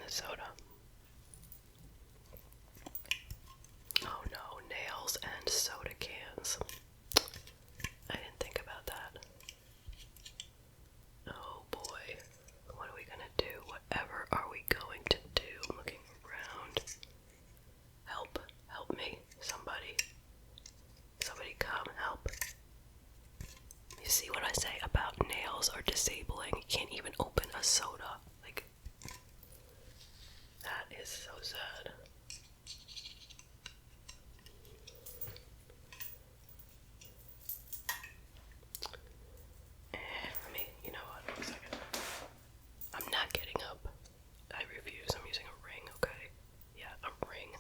this soda. Oh no, nails and soda cans. I didn't think about that. Oh boy. What are we gonna do? Whatever are we going to do? I'm looking around. Help. Help me. Somebody. Somebody come help. You see what I say about nails are disabling? You can't even open a soda. Like, that is so sad. You know what? Wait a second. I'm not getting up. I refuse. I'm using a ring, okay? Yeah, a ring.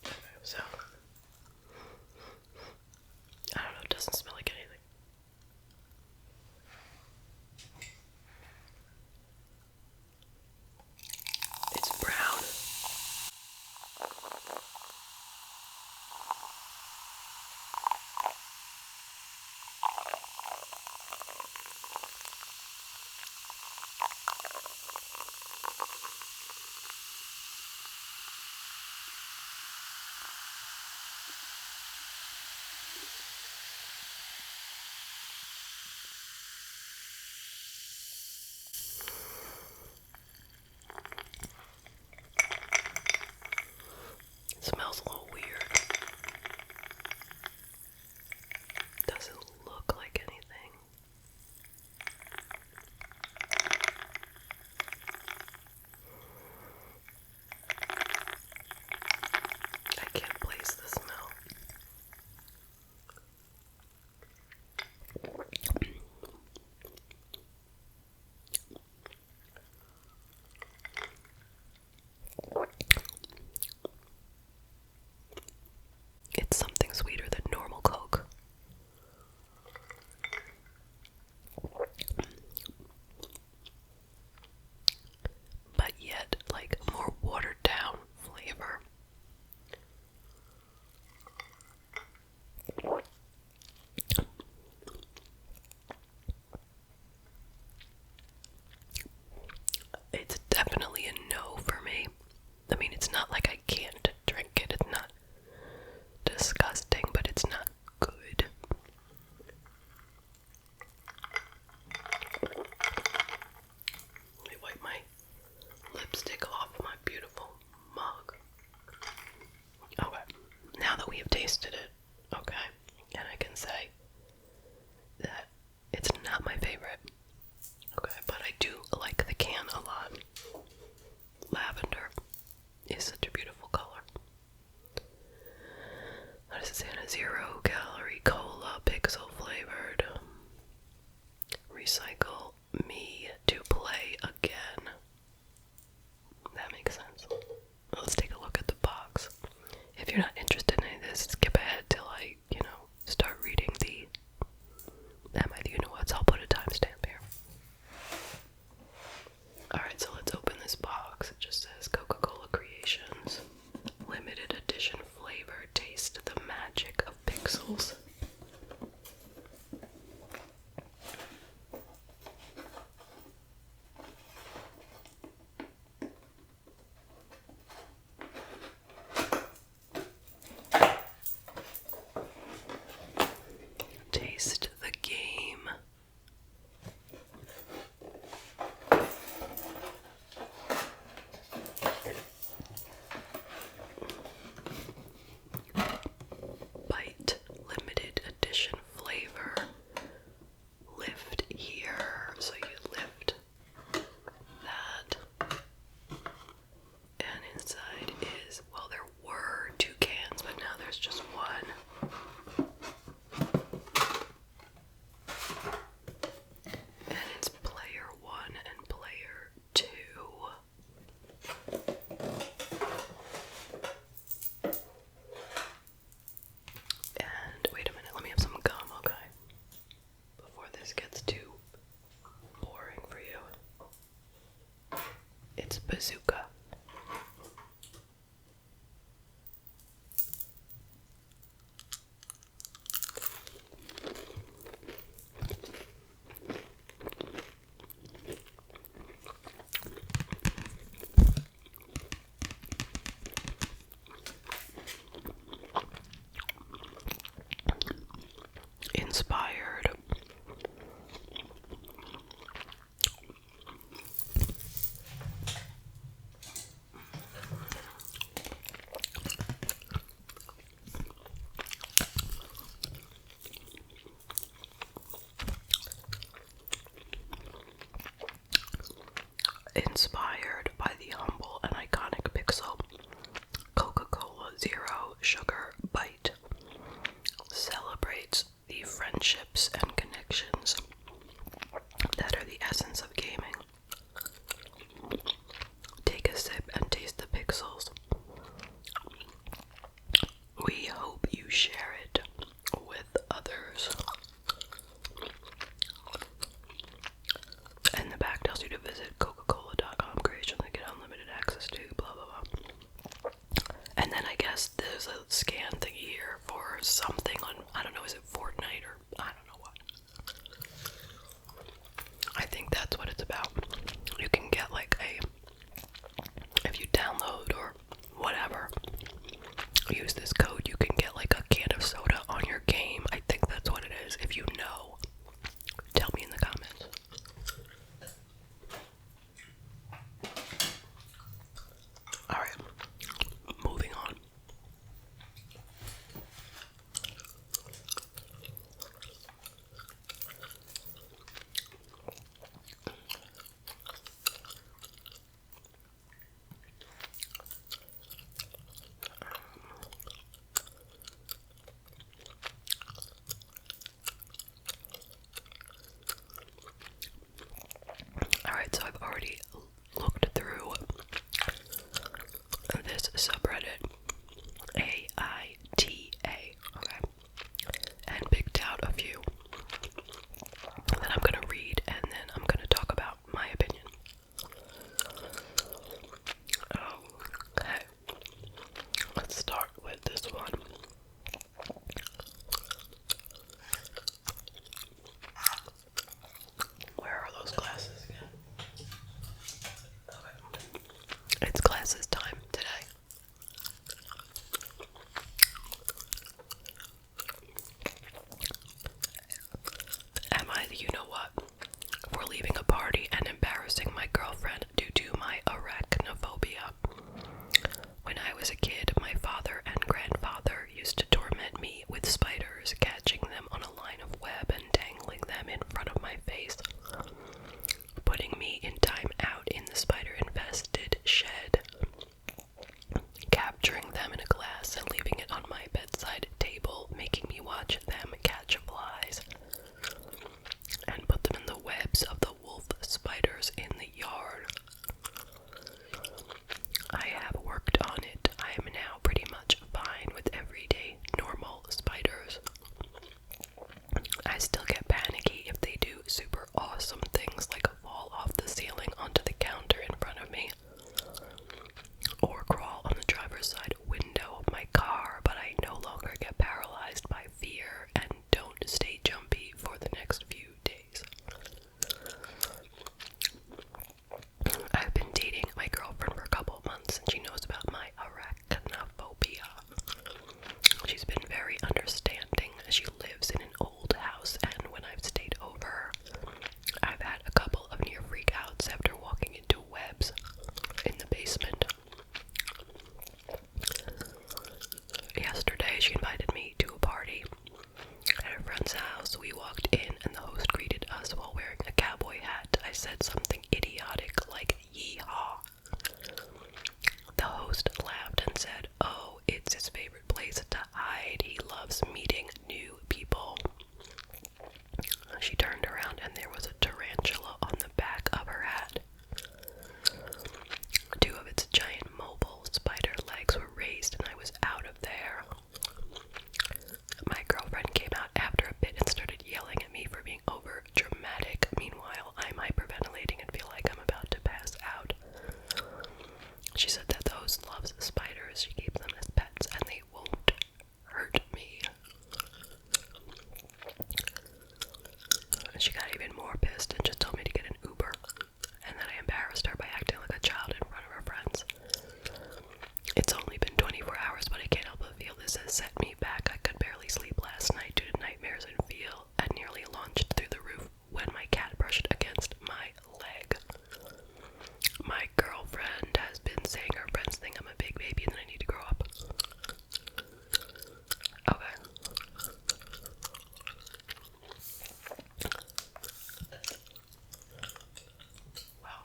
Okay, so I don't know, it doesn't smell like anything. It's brown. It smells a little weird. Doesn't look like anything. I can't place the smell. It's something sweeter than normal Coke. But yet, like, more watered down flavor. It's definitely a no for me. I mean, it's not like I can't drink it. It's not disgusting, but it's not good. Let me wipe my lipstick off my beautiful mug. Okay, now that we have tasted it, okay, and I can say that it's not my favorite. Okay, but I do like the can a lot. Lavender is such a beautiful color. What does it say on a 0-calorie cola, pixel flavored? Recycle me to play again. That makes sense. Let's take a look at the box. If you're not interested in any of this, skip ahead till I, start reading the you-know-whats. I'll put a timestamp here. Alright, so let's open this box. It just says Coca-Cola Creations. Limited edition flavor. Taste the magic of pixels. Taste the game. Byte limited share it with others. And the back tells you to visit Coca-Cola.com creation to get unlimited access to blah blah blah. And then I guess there's a scan thing here for something on, I don't know, is it Fortnite or I don't know what. I think that's what it's about. You can get like if you download or whatever, use this code, you can get like a can of soda on your game. I think that's what it is. If you know, tell me in the comments. Alright, moving on. Alright, so I've already looked through this subreddit, AITA, okay, and picked out a few that I'm gonna read, and then I'm gonna talk about my opinion. Okay, let's start with this one. Where are those glasses again? Okay. It's glasses time today. Am I the you-know-what for leaving a party and embarrassing my girlfriend due to my arachnophobia? When I was a kid, my father and grandfather used to torment me with spiders, catching them on a line of web and dangling them in front of my face, putting me in time out in the spider-infested shed, capturing them in a glass and leaving it on my bedside table, making me watch them catch flies, and put them in the webs of the wolf spiders in the yard. I have worked on it. I am now pretty much fine with everyday, normal spiders. I still get panicky if they do super awesome things like fall off the ceiling onto the counter in front of me, or crawl on the driver's side window of my car, but I no longer get paralyzed by fear and don't stay jumpy for the next few days. I've been dating my girlfriend for a couple of months and she knows about my arachnophobia. She's been very understanding. She lives in an old house, and when I've stayed over, I've had a couple of near freakouts after walking into webs in the basement. Yesterday, she invited me to a party at a friend's house. We walked in, and the host greeted us while wearing a cowboy hat. I said something idiotic like "yeehaw." The host laughed and said, "Oh, it's his favorite place to hide. He loves meeting new people." She turned around and there was a tarantula on the back of her hat. Two of its giant mobile spider legs were raised and I was out of there. My girlfriend came out after a bit and started yelling at me for being over dramatic. Meanwhile, I'm hyperventilating and feel like I'm about to pass out. She said that the host loves spiders. She keeps them as pets and they won't hurt me. She got even more pissed and just told me to get an Uber, and then I embarrassed her by acting like a child in front of her friends. It's only been 24 hours, but I can't help but feel this has set me back. I could barely sleep last night due to nightmares and feel I nearly launched through the roof when my cat brushed against my leg. My girlfriend has been saying her friends think I'm a big baby and that I need to grow up. Okay. Well,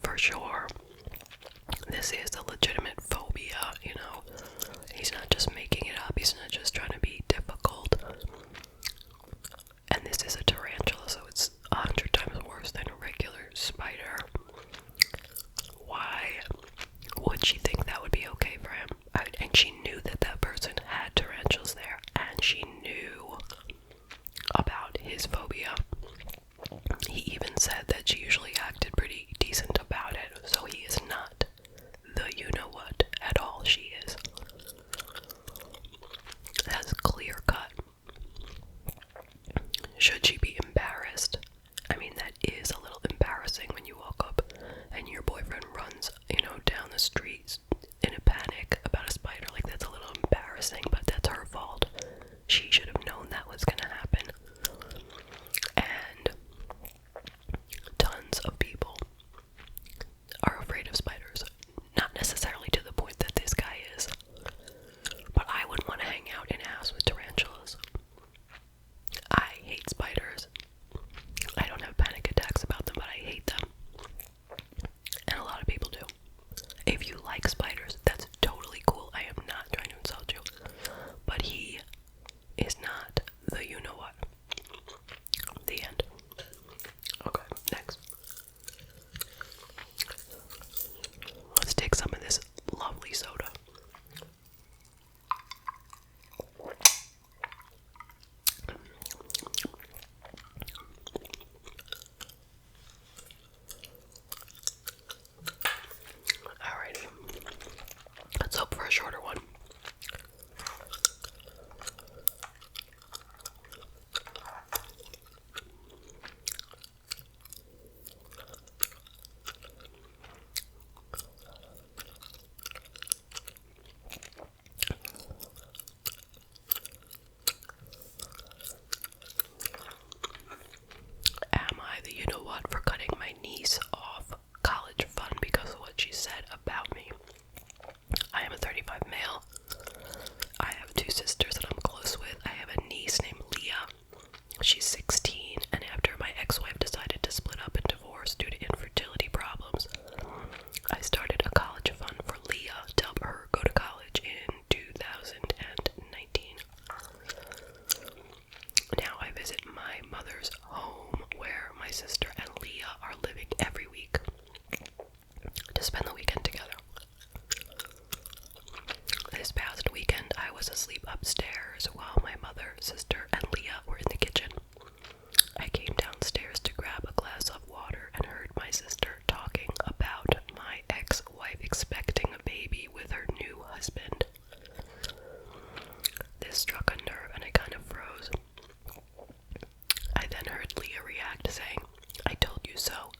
for sure, this is a legitimate phobia, you know. He's not just making it up, he's not just trying to be difficult. And this is a tarantula, so it's 100 times worse than a regular spider. Why street in a panic about a spider. Like, that's a little embarrassing, but that's her fault. She should have known that was gonna happen. And tons of people are afraid of spiders. Not necessarily to the point that this guy is, but I wouldn't want to hang out in a house with tarantulas. I hate spiders. I don't have panic attacks about them, but I hate them. And a lot of people do. If you like spiders, that's totally cool. I am not trying to insult you. But he is not the you-know-what. The end. Okay, next. Let's take some of this lovely soda. Alrighty. Let's hope for a shorter one. Am I the you-know-what for cutting my niece off college fund because of what she said about me? I am a 35 male. I have two sisters that I'm close with. I have a niece named Leah. She's 16, and after my ex-wife decided to split up and divorce due to infertility problems, I started a college fund for Leah to help her go to college in 2019. Now I visit my mother's home where my sister and Leah are living every week to spend the weekend together. This past weekend, I was asleep upstairs while my mother, sister, and Leah were in the kitchen. I came downstairs to grab a glass of water and heard my sister talking about my ex-wife expecting a baby with her new husband. This struck a nerve and I kind of froze. I then heard Leah react, saying, "I told you so."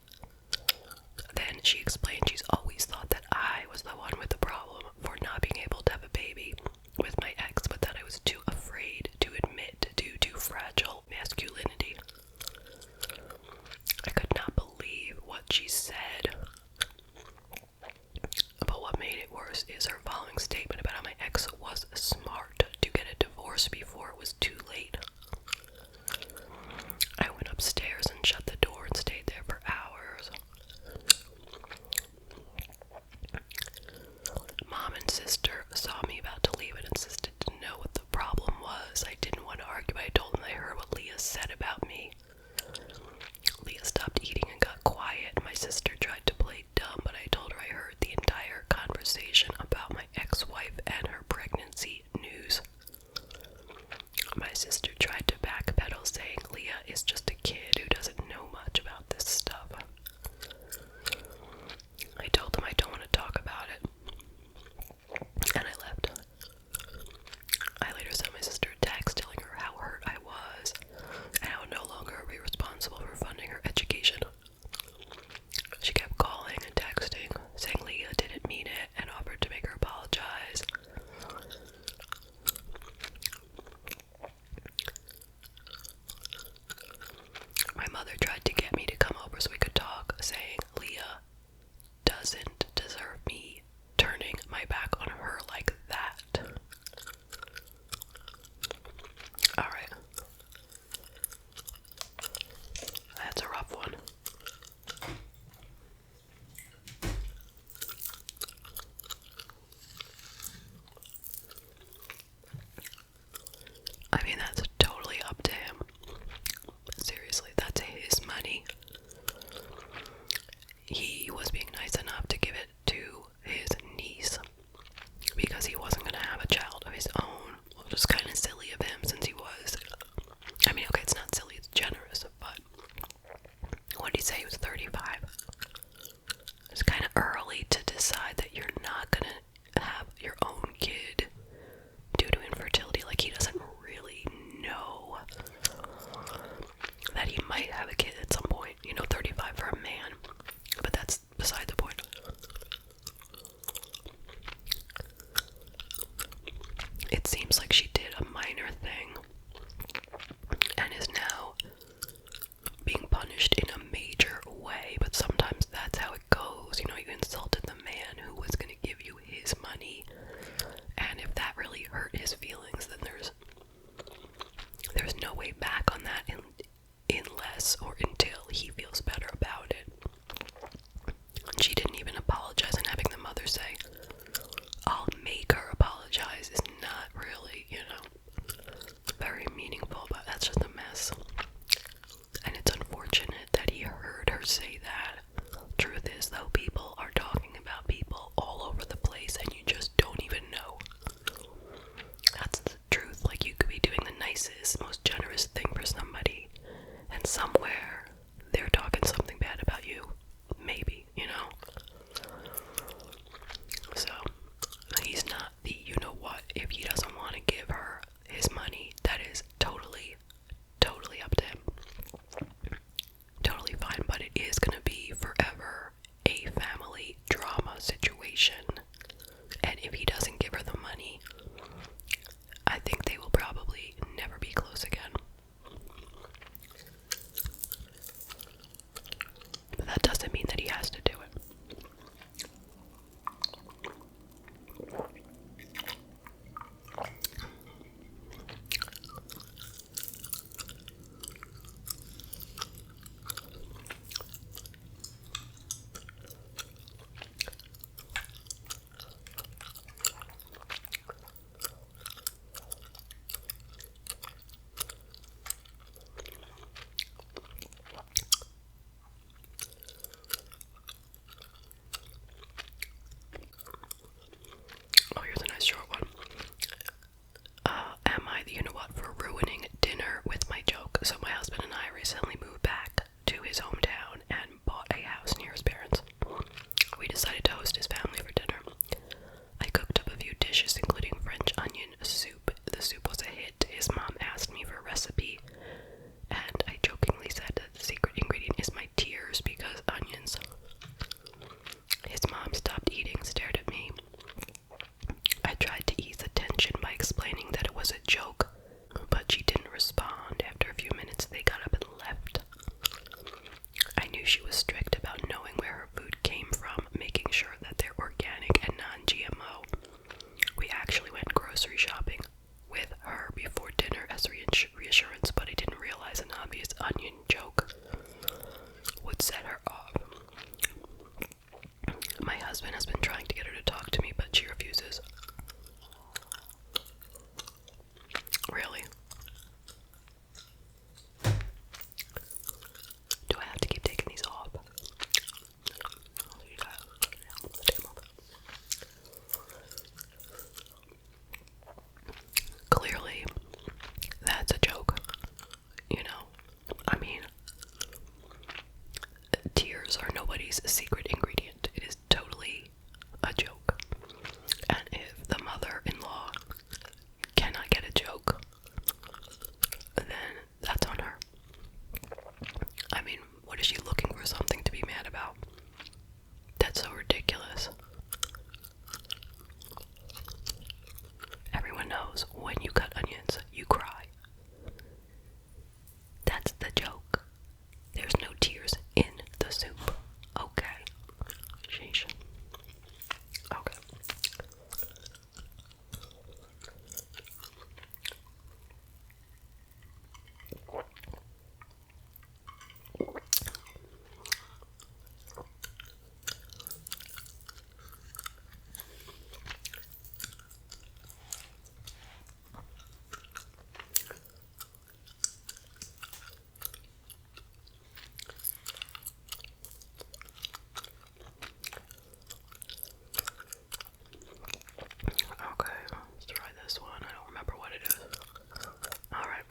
Then she explained she's always thought that I was the one with the problem for not being able to have a baby with my ex, but that I was too afraid to admit due to fragile masculinity. I could not believe what she said. But what made it worse is her following statement about how my ex was smart to get a divorce before it was too late. I went upstairs and shut the door and stayed there for hours. Mom and sister saw me about to leave and insisted to know what the problem was. I didn't want to argue, but I told them I heard what Leah said about me. Leah stopped eating and got quiet. My sister tried to play dumb, but I told her I heard the entire conversation about my husband has been trying to get her to talk to me, but she refuses. Really? Do I have to keep taking these off? Clearly, that's a joke. You know? I mean, tears are nobody's secret ingredient. It is totally a joke. And if the mother-in-law cannot get a joke, then that's on her. I mean, what is she looking for something to be mad about? That's so ridiculous. Everyone knows when you cut onions, you cry. That's the joke. There's no tears in the soup. Okay. Sheesh. Okay. Okay, let's try this one. I don't remember what it is. Alright.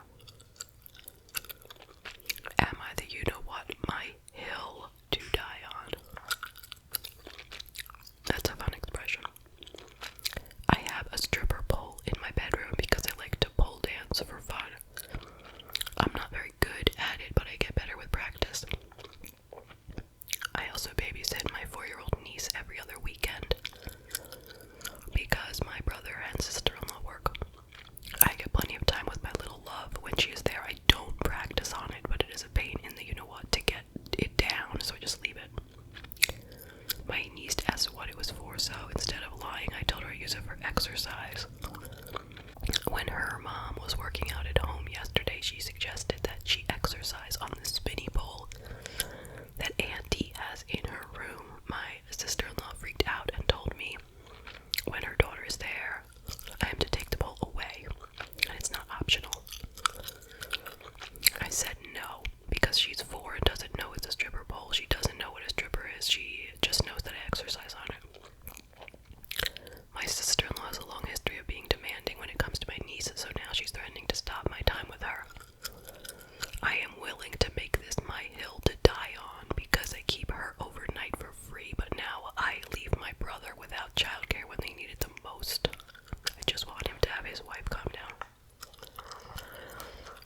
Am I the you-know-what? My hill to die on. That's a fun expression. I have a stripper pole in my bedroom because I like to pole dance for fun. I'm not very good at it, but I get better with practice. I also babysit my 4-year-old niece every other weekend because my brother and sister-in-law work. I get plenty of time with my little love. When she is there, I don't practice on it, but it is a pain in the you-know-what to get it down, so I just leave it. My niece asked what it was for, so instead of lying, I told her I use it for exercise. When her mom was working out at home yesterday, she suggested that she exercise on the spinny pole that Auntie has in her room. My sister-in-law freaked out and told me when her daughter is there, I am to take the pole away, and it's not optional. I said no, because she's 4 and doesn't know it's a stripper pole. She doesn't know what a stripper is. She just knows that I exercise on it. My sister-in-law has a long history of being demanding when it comes to my niece, so now she's threatening to stop my time with her. I am willing to make this my hill to die on because I keep her overnight for free, but now I leave my brother without childcare when they need it the most. I just want him to have his wife calm down.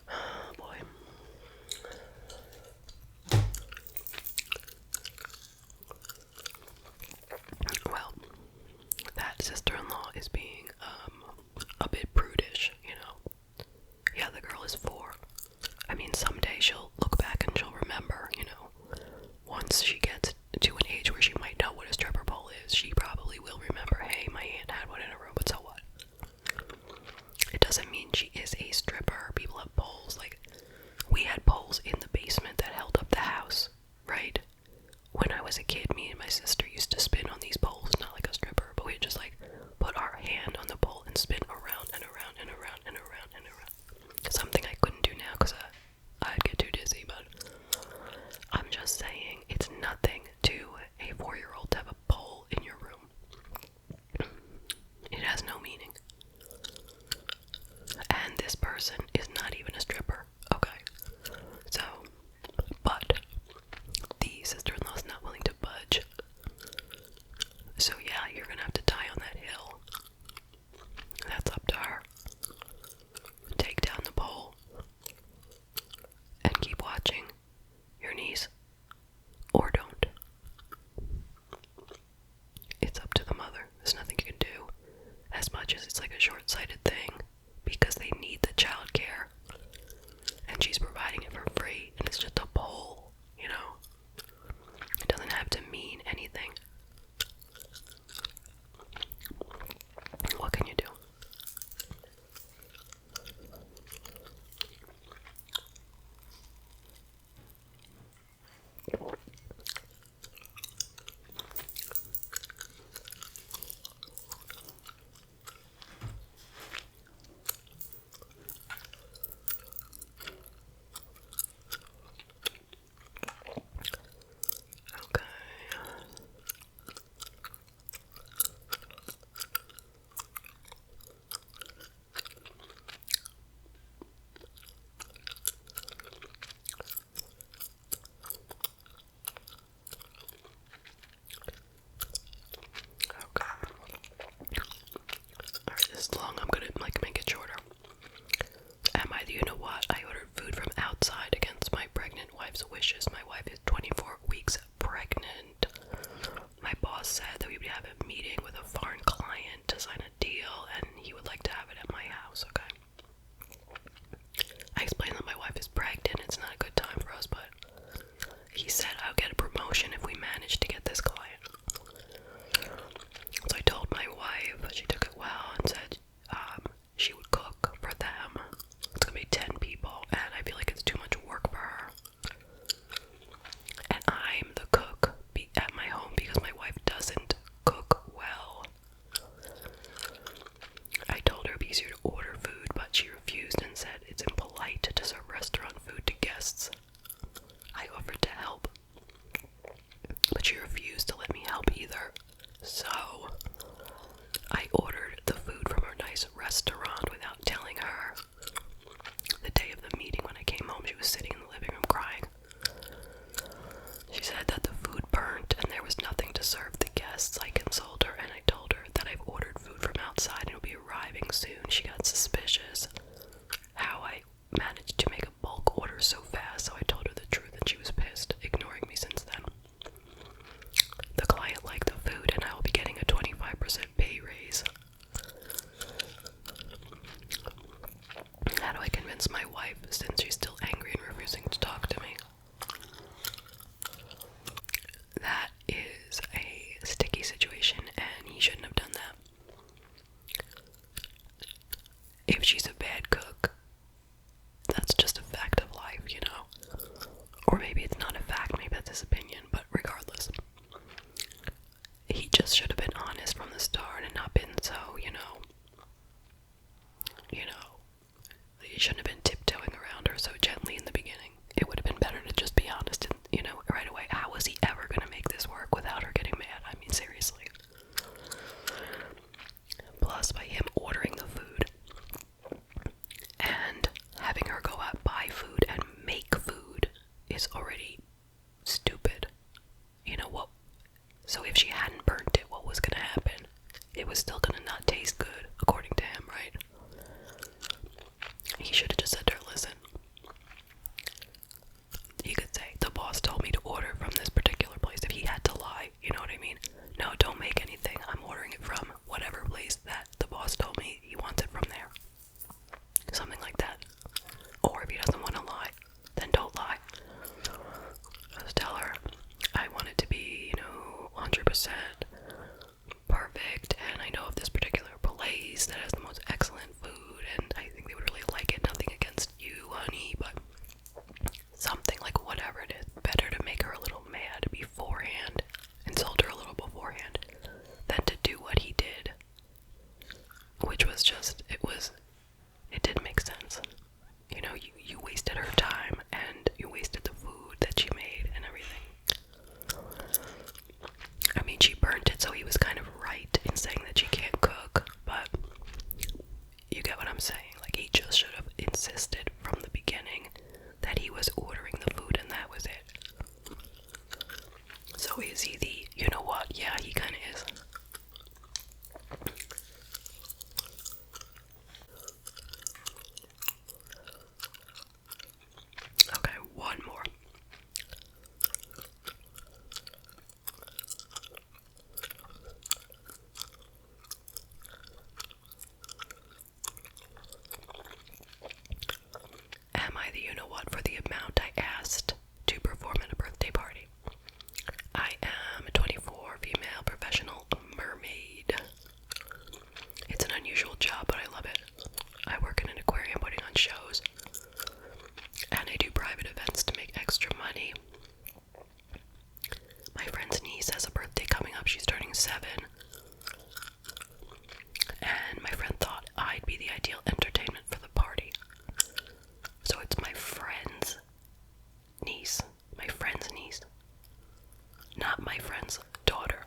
Oh boy. Well, that sister-in-law is being a bit prudish, you know. Yeah, the girl is 4. I mean, someday she'll look back and she'll remember, you know. Once she gets to an age where she might know what a stripper pole is, she probably will remember, hey, my aunt had one in her room, but so what? It doesn't mean she is a stripper. People have poles. Like, we had poles in the basement that held up the house, right? When I was a kid, me and my sister used to spin on these poles, not like a stripper, but we'd just like put our hand on the pole and spin around and around and around and around and around. Something I couldn't do now because I'd get too dizzy, but I'm just saying it's nothing to a 4-year-old to have a pole in your room. It has no meaning. And this person is not even a stripper, okay? So, but the sister-in-law is not willing to budge. So yeah, you're gonna have to die on that hill. That's up to her. Take down the pole and keep watching your niece, or don't. It's up to the mother. There's nothing you can do, as much as it's like a short-sighted thing, because they need the child care, and she's providing it for free, and it's just a pole, you know? It doesn't have to mean anything. What can you do? a meeting with a foreign client to sign a deal, and he would like to have it at my house, okay? I explained that my wife is pregnant, it's not a good time for us, but he said I'll get a promotion if we manage to get this client. So I told my wife, she took it well and said she would cook for them. It's gonna be 10 people, and I feel like it's too much work for her. And I'm the cook at my home because my wife doesn't cook well. I told her it'd be easier to order food, but she refused and said it's impolite to serve restaurant food to guests. I offered to help, but she refused to let me help either. So I ordered the food from her nice restaurant without telling her. The day of the meeting, when I came home, she was sitting in the living room crying. She said that the food burnt and there was nothing to serve the guests. I consoled her and I told her that I've ordered food from outside and it'll be arriving soon. She got suspicious how I managed to make a bulk order so fast, so I told her the truth and she was pissed, ignoring me since then. The client liked the food and I will be getting a 25% pay raise. How do I convince my wife since she's still angry and refusing to talk to me? That is a sticky situation and he shouldn't have done that. If she's a bad cook, that's just a fact of life, you know? Or maybe it's not a fact, maybe that's his opinion, but regardless. He just should have been honest from the start and not been so, he shouldn't have been tiptoeing around her so gently in the beginning. It would have been better to just be honest and, right away. How was he ever going to make this work without her getting mad? I mean, seriously. Plus, by him ordering the food and having her go out, buy food, and make food is already stupid. You know what? So if she hadn't burnt it, what was going to happen? It was still going to not taste good, according to him, right? He should have just said to her, listen, he could say, the boss told me to order from this particular place. If he had to lie, you know what I mean? No, don't make anything. I'm ordering it from whatever place that the boss told me he wants it from there. Something like that. Or if he doesn't want to lie, then don't lie. Just tell her, I want it to be, 100% perfect, and I know of this particular place that has the most excellent food, and I think they would really like it. Nothing against you, honey, but something like whatever it is. Better to make her a little mad beforehand, insult her a little beforehand, than to do what he did. Which was just, it didn't make sense. You wasted her time, and you wasted the food that she made and everything. I mean, she burnt it, so he was kind of right in saying that she can't cook, but you get what I'm saying. Like, he just should have insisted from the beginning that he was ordering the food and that was it. So is he the, you know what? Yeah, he kind of is. Okay, one more. Am I the you-know-what for the amount I asked to perform at a birthday party? I am a 24 female professional mermaid. It's an unusual job, but I love it. I work in an aquarium putting on shows, and I do private events to make extra money. My friend's niece has a birthday coming up. She's turning 7. And my friend thought I'd be the ideal entertainment for the party. So it's my friend's niece. My friend's niece. Not my friend's daughter.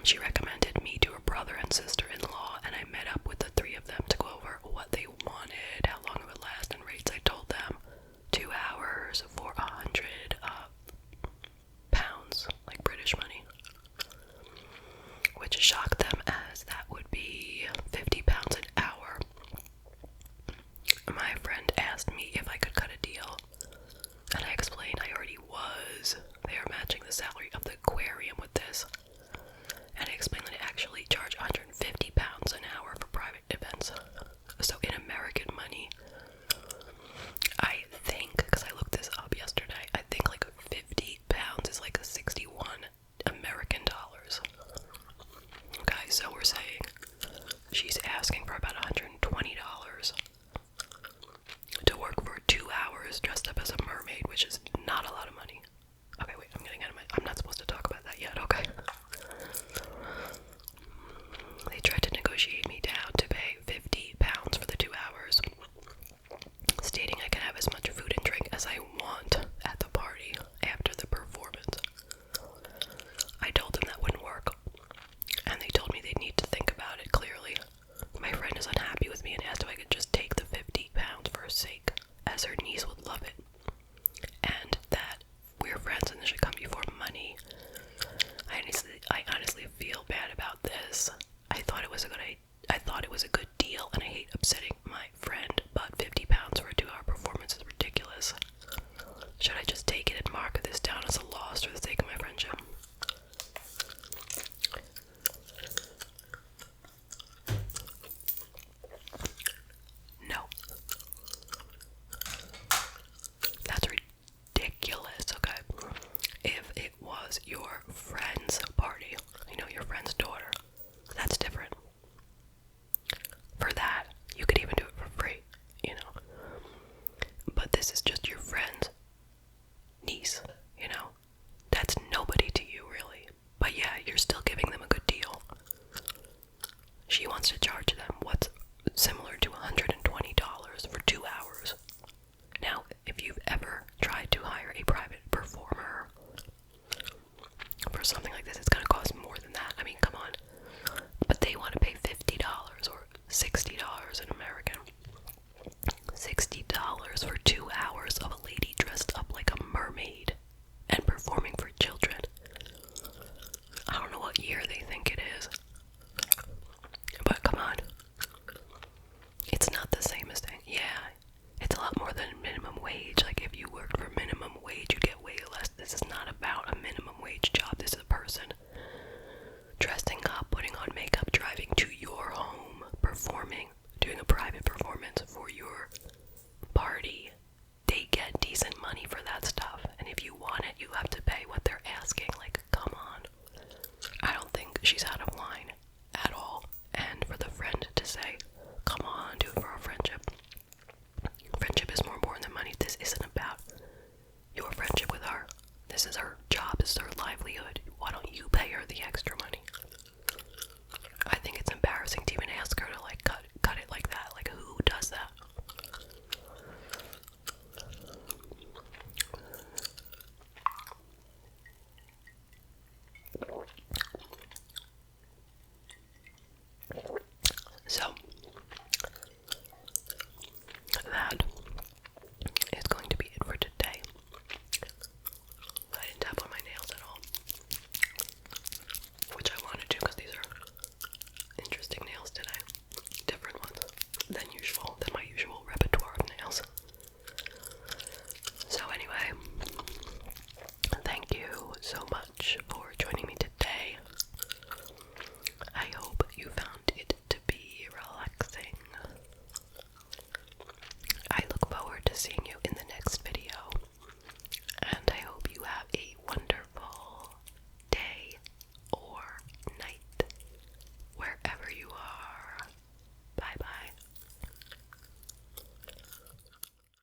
She recommended me to her brother and sister-in-law, and I met up with the 3 of them to go over what they wanted, how long it would last, and rates. I told them 2 hours for £100 pounds, like British money. this. And I explained that I actually charge £150 an hour for private events. So in American money, I think, because I looked this up yesterday, I think like £50 is like 61 American dollars. Okay, so we're saying she's asking for about $120 to work for 2 hours dressed up as a mermaid, which is not a lot of money. Okay, wait, I'm not supposed to talk about that yet, okay. They tried to negotiate me down to pay £50 for the 2 hours, stating I can have as much food and drink as I want at the party after the performance. I told them that wouldn't work, and they told me they'd need to think about it clearly. My friend is unhappy with me and asked if I could just take the £50 for her sake, as her niece would love it, and that we're friends and this should come before money. I honestly feel bad about this. I thought it was a good deal, and I hate upsetting my friend, but £50 for a 2-hour performance is ridiculous. Should I just take it and mark this down as a loss for the sake of my friendship? No. That's ridiculous, okay? If it was your friend's